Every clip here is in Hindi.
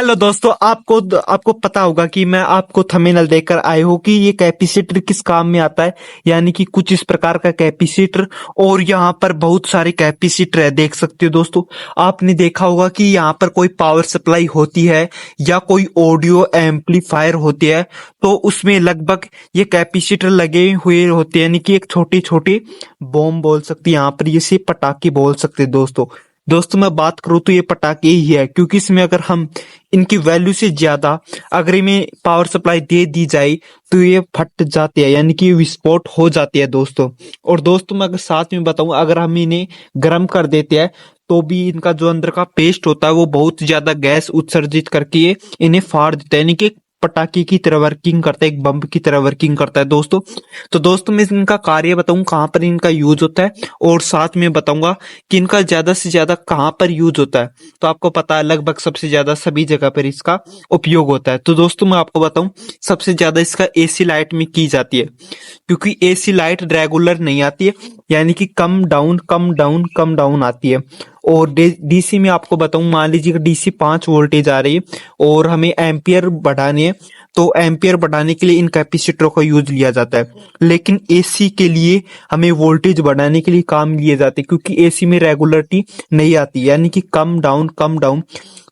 हेलो दोस्तों, आपको पता होगा कि मैं आपको थंबनेल देकर आए हो कि ये कैपेसिटर किस काम में आता है। यानी कि कुछ इस प्रकार का कैपेसिटर, और यहाँ पर बहुत सारे कैपेसिटर है। देख सकते हो दोस्तों, आपने देखा होगा कि यहाँ पर कोई पावर सप्लाई होती है या कोई ऑडियो एम्पलीफायर होती है, तो उसमें लगभग ये कैपेसिटर लगे हुए होते हैं। यानी कि एक छोटे छोटे बॉम्ब बोल सकते हैं, यहाँ पर इसे पटाखे बोल सकते हैं। दोस्तों मैं बात करूँ तो ये पटाखे ही है, क्योंकि इसमें अगर हम इनकी वैल्यू से ज्यादा अगर इन्हें पावर सप्लाई दे दी जाए तो ये फट जाते हैं, यानी कि विस्फोट हो जाते हैं दोस्तों। और दोस्तों मैं अगर साथ में बताऊं, अगर हम इन्हें गर्म कर देते हैं तो भी इनका जो अंदर का पेस्ट होता है वो बहुत ज्यादा गैस उत्सर्जित करके ये इन्हें फाड़ देता है, यानी कि पटाखे की तरह वर्किंग करता है, एक बम की तरह वर्किंग करता है दोस्तों। तो दोस्तों मैं इनका कार्य बताऊं, कहाँ पर इनका यूज होता है, और साथ में बताऊंगा कि इनका ज्यादा से ज्यादा कहाँ पर यूज होता है। तो आपको पता है लगभग सबसे ज्यादा सभी जगह पर इसका उपयोग होता है। तो दोस्तों मैं आपको बताऊं, सबसे ज्यादा इसका एसी लाइट में की जाती है, क्योंकि एसी लाइट रेगुलर नहीं आती है, यानी कि come down come down come down आती है। और डीसी में आपको बताऊं, मान लीजिए डीसी 5 वोल्टेज आ रही है और हमें एम्पियर बढ़ाने हैं, तो एम्पियर बढ़ाने के लिए इन कैपेसिटरों का यूज लिया जाता है। लेकिन एसी के लिए हमें वोल्टेज बढ़ाने के लिए काम लिए जाते हैं, क्योंकि एसी में रेगुलरिटी नहीं आती, यानी कि कम डाउन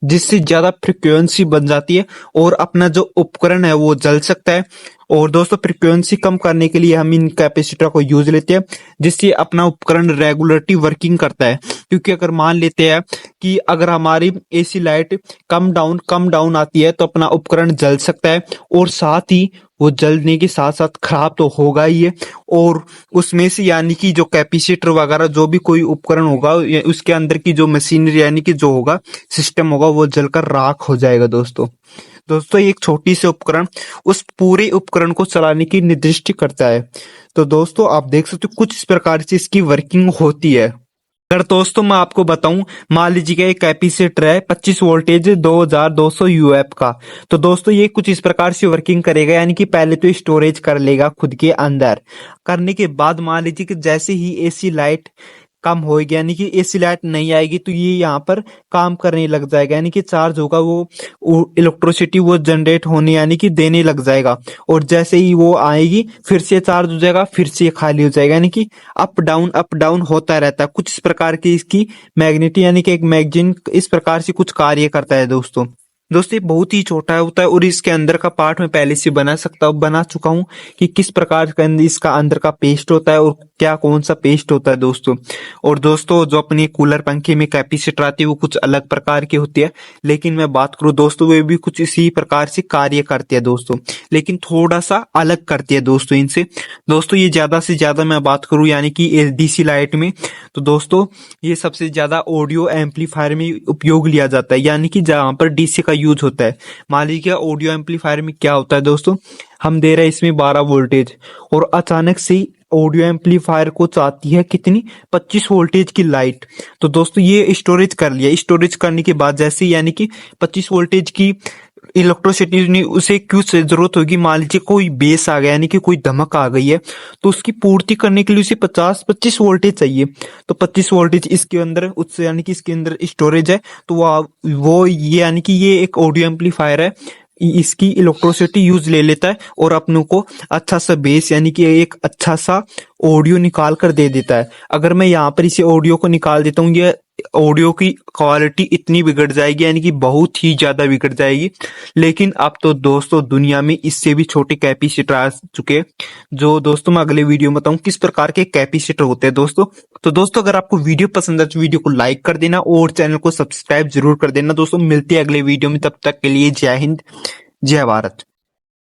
जिससे ज्यादा फ्रिक्वेंसी बन जाती है और अपना जो उपकरण है वो जल सकता है। और दोस्तों फ्रिक्वेंसी कम करने के लिए हम इन कैपेसिटर को यूज लेते हैं, जिससे अपना उपकरण रेगुलरिटी वर्किंग करता है। क्योंकि अगर मान लेते हैं कि अगर हमारी एसी लाइट कम डाउन आती है तो अपना उपकरण जल सकता है, और साथ ही वो जलने के साथ साथ खराब तो होगा ही है। और उसमें से यानी कि जो कैपेसिटर वगैरह जो भी कोई उपकरण होगा, उसके अंदर की जो मशीनरी यानी कि जो होगा सिस्टम होगा, वो जलकर राख हो जाएगा दोस्तों एक छोटी से उपकरण उस पूरे उपकरण को चलाने की निर्दिष्ट करता है। तो दोस्तों आप देख सकते हो कुछ इस प्रकार से इसकी वर्किंग होती है। अगर दोस्तों मैं आपको बताऊं, मान लीजिए एक कैपेसिटर है 25 वोल्टेज 2200 यूएफ का। तो दोस्तों ये कुछ इस प्रकार से वर्किंग करेगा, यानी कि पहले तो स्टोरेज कर लेगा खुद के अंदर। करने के बाद मान लीजिए कि जैसे ही एसी लाइट कम होगी, यानी कि एसी लाइट नहीं आएगी, तो ये यहाँ पर काम करने लग जाएगा, यानी कि चार्ज होगा, वो इलेक्ट्रिसिटी वो जनरेट होने यानी कि देने लग जाएगा। और जैसे ही वो आएगी फिर से चार्ज हो जाएगा, फिर से खाली हो जाएगा, यानी कि अप डाउन होता रहता है। कुछ इस प्रकार की इसकी मैग्नेटिक यानी कि एक मैगजीन इस प्रकार से कुछ कार्य करता है दोस्तों ये बहुत ही छोटा होता है, और इसके अंदर का पार्ट मैं पहले से बना चुका हूँ कि किस प्रकार का इसका अंदर का पेस्ट होता है और क्या कौन सा पेस्ट होता है दोस्तों। और दोस्तों जो अपने कूलर पंखे में कैपेसिटर आती है वो कुछ अलग प्रकार की होती है, लेकिन मैं बात करूँ दोस्तों वे भी कुछ इसी प्रकार से कार्य करती है दोस्तों, लेकिन थोड़ा सा अलग करती है दोस्तों इनसे। दोस्तों ये ज्यादा से ज्यादा मैं बात करूँ यानी कि डीसी लाइट में, तो दोस्तों ये सबसे ज्यादा ऑडियो एम्पलीफायर में उपयोग लिया जाता है, यानी कि जहां पर डीसी का यूज होता है। मान लीजिए ऑडियो एम्पलीफायर में क्या होता है दोस्तों, हम दे रहे हैं इसमें 12 वोल्टेज, और अचानक से ऑडियो एम्पलीफायर को चाहती है कितनी 25 वोल्टेज की लाइट। तो दोस्तों ये स्टोरेज कर लिया, स्टोरेज करने के बाद जैसे यानी कि 25 वोल्टेज की इलेक्ट्रिसिटी उसे क्यों जरूरत होगी, मान लीजिए कोई बेस आ गया यानी कि कोई धमक आ गई है, तो उसकी पूर्ति करने के लिए उसे 25 वोल्टेज चाहिए। तो 25 वोल्टेज इसके अंदर उससे यानी कि इसके अंदर स्टोरेज है, तो वो ये यानी कि ये एक ऑडियो एम्पलीफायर है, इसकी इलेक्ट्रिसिटी यूज ले लेता है और अपनों को अच्छा सा बेस यानी कि एक अच्छा सा ऑडियो निकाल कर दे देता है। अगर मैं यहाँ पर इसे ऑडियो को निकाल देता हूँ, ये ऑडियो की क्वालिटी इतनी बिगड़ जाएगी, यानी कि बहुत ही ज्यादा बिगड़ जाएगी। लेकिन अब तो दोस्तों दुनिया में इससे भी छोटे कैपेसिटर आ चुके, जो दोस्तों मैं अगले वीडियो में बताऊं किस प्रकार के कैपेसिटर होते हैं दोस्तों। तो दोस्तों अगर आपको वीडियो पसंद है तो वीडियो को लाइक कर देना और चैनल को सब्सक्राइब जरूर कर देना दोस्तों। मिलते हैं अगले वीडियो में, तब तक के लिए जय हिंद जय भारत।